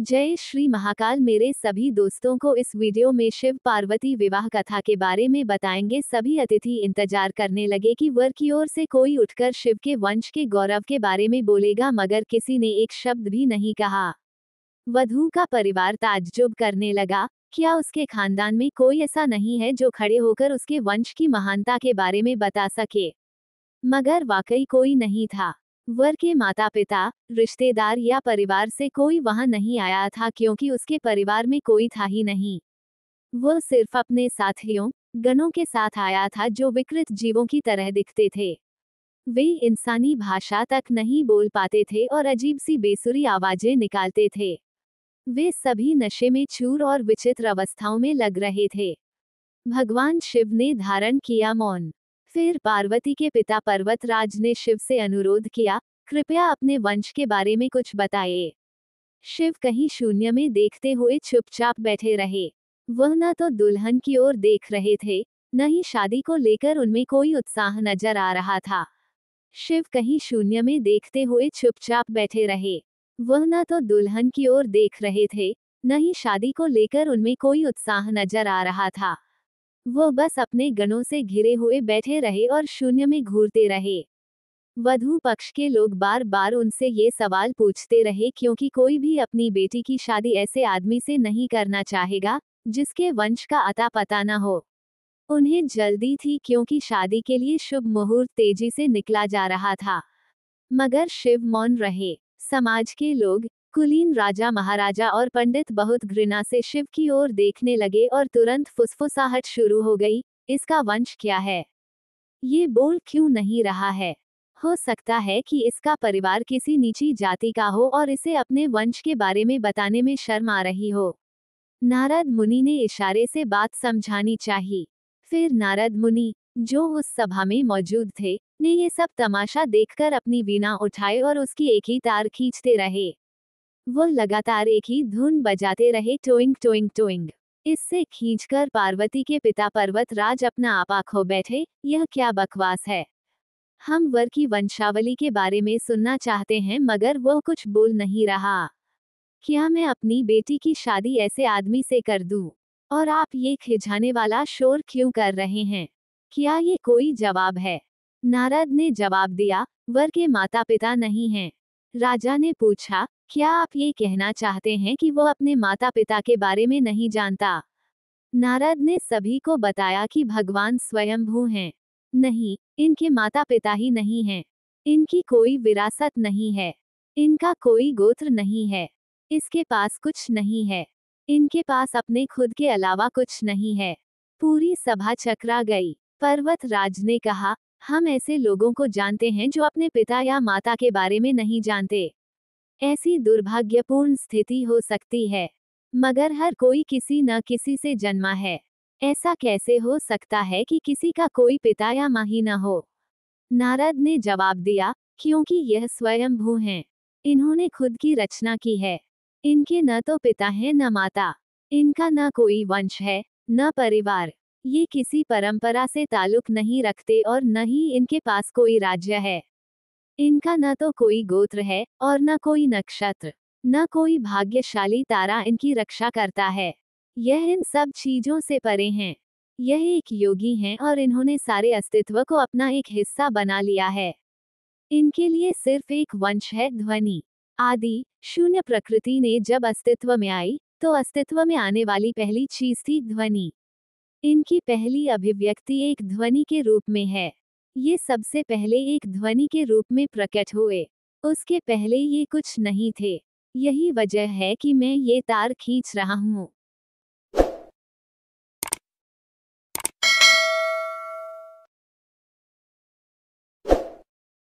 जय श्री महाकाल। मेरे सभी दोस्तों को इस वीडियो में शिव पार्वती विवाह कथा के बारे में बताएंगे। सभी अतिथि इंतजार करने लगे कि वर की ओर से कोई उठकर शिव के वंश के गौरव के बारे में बोलेगा, मगर किसी ने एक शब्द भी नहीं कहा। वधू का परिवार ताज्जुब करने लगा। क्या उसके खानदान में कोई ऐसा नहीं है जो खड़े होकर उसके वंश की महानता के बारे में बता सके? मगर वाकई कोई नहीं था। वर के माता पिता, रिश्तेदार या परिवार से कोई वहां नहीं आया था, क्योंकि उसके परिवार में कोई था ही नहीं। वो सिर्फ अपने साथियों, गणों के साथ आया था जो विकृत जीवों की तरह दिखते थे। वे इंसानी भाषा तक नहीं बोल पाते थे और अजीब सी बेसुरी आवाजें निकालते थे। वे सभी नशे में चूर और विचित्र अवस्थाओं में लग रहे थे। भगवान शिव ने धारण किया मौन। फिर पार्वती के पिता पर्वतराज ने शिव से अनुरोध किया, कृपया अपने वंश के बारे में कुछ बताइए। शिव कहीं शून्य में देखते हुए चुपचाप बैठे रहे। वह न तो दुल्हन की ओर देख रहे थे, न ही शादी को लेकर उनमें कोई उत्साह नजर आ रहा था। शिव कहीं शून्य में देखते हुए चुपचाप बैठे रहे। वह न तो दुल्हन की ओर देख रहे थे, न ही शादी को लेकर उनमें कोई उत्साह नजर आ रहा था। वो बस अपने गणों से घिरे हुए बैठे रहे और शून्य में घूरते रहे। वधू पक्ष के लोग बार बार उनसे ये सवाल पूछते रहे, क्योंकि कोई भी अपनी बेटी की शादी ऐसे आदमी से नहीं करना चाहेगा जिसके वंश का अता पता न हो। उन्हें जल्दी थी, क्योंकि शादी के लिए शुभ मुहूर्त तेजी से निकला जा रहा था। मगर शिव मौन रहे। समाज के लोग, कुलीन राजा महाराजा और पंडित बहुत घृणा से शिव की ओर देखने लगे और तुरंत फुसफुसाहट शुरू हो गई, इसका वंश क्या है? ये बोल क्यों नहीं रहा है? हो सकता है कि इसका परिवार किसी नीची जाति का हो और इसे अपने वंश के बारे में बताने में शर्म आ रही हो। नारद मुनि ने इशारे से बात समझानी चाहिए। फिर नारद मुनि, जो उस सभा में मौजूद थे, ने ये सब तमाशा देखकर अपनी वीणा उठाए और उसकी एक ही तार खींचते रहे। वो लगातार एक ही धुन बजाते रहे, टोइंग टोइंग टोइंग। इससे खींचकर पार्वती के पिता पर्वतराज अपना आपा खो बैठे। यह क्या बकवास है? हम वर की वंशावली के बारे में सुनना चाहते हैं, मगर वो कुछ बोल नहीं रहा। क्या मैं अपनी बेटी की शादी ऐसे आदमी से कर दूं? और आप ये खिजाने वाला शोर क्यों कर रहे हैं? क्या ये कोई जवाब है? नारद ने जवाब दिया, वर के माता पिता नहीं हैं। राजा ने पूछा, क्या आप ये कहना चाहते हैं कि वो अपने माता पिता के बारे में नहीं जानता? नारद ने सभी को बताया कि भगवान स्वयंभू हैं। नहीं, इनके माता पिता ही नहीं हैं। इनकी कोई विरासत नहीं है। इनका कोई गोत्र नहीं है। इसके पास कुछ नहीं है। इनके पास अपने खुद के अलावा कुछ नहीं है। पूरी सभा चकरा गई। पर्वतराज ने कहा, हम ऐसे लोगों को जानते हैं जो अपने पिता या माता के बारे में नहीं जानते। ऐसी दुर्भाग्यपूर्ण स्थिति हो सकती है, मगर हर कोई किसी न किसी से जन्मा है। ऐसा कैसे हो सकता है कि किसी का कोई पिता या माँ ही न हो? नारद ने जवाब दिया, क्योंकि यह स्वयंभू हैं। इन्होंने खुद की रचना की है। इनके न तो पिता है न माता। इनका न कोई वंश है, न परिवार। ये किसी परंपरा से ताल्लुक नहीं रखते और न ही इनके पास कोई राज्य है। इनका न तो कोई गोत्र है और न कोई नक्षत्र, न कोई भाग्यशाली तारा इनकी रक्षा करता है। यह इन सब चीजों से परे हैं। यह एक योगी हैं और इन्होंने सारे अस्तित्व को अपना एक हिस्सा बना लिया है। इनके लिए सिर्फ एक वंश है, ध्वनि। आदि शून्य प्रकृति ने जब अस्तित्व में आई, तो अस्तित्व में आने वाली पहली चीज थी ध्वनि। इनकी पहली अभिव्यक्ति एक ध्वनि के रूप में है। ये सबसे पहले एक ध्वनि के रूप में प्रकट हुए। उसके पहले ये कुछ नहीं थे। यही वजह है कि मैं ये तार खींच रहा हूँ।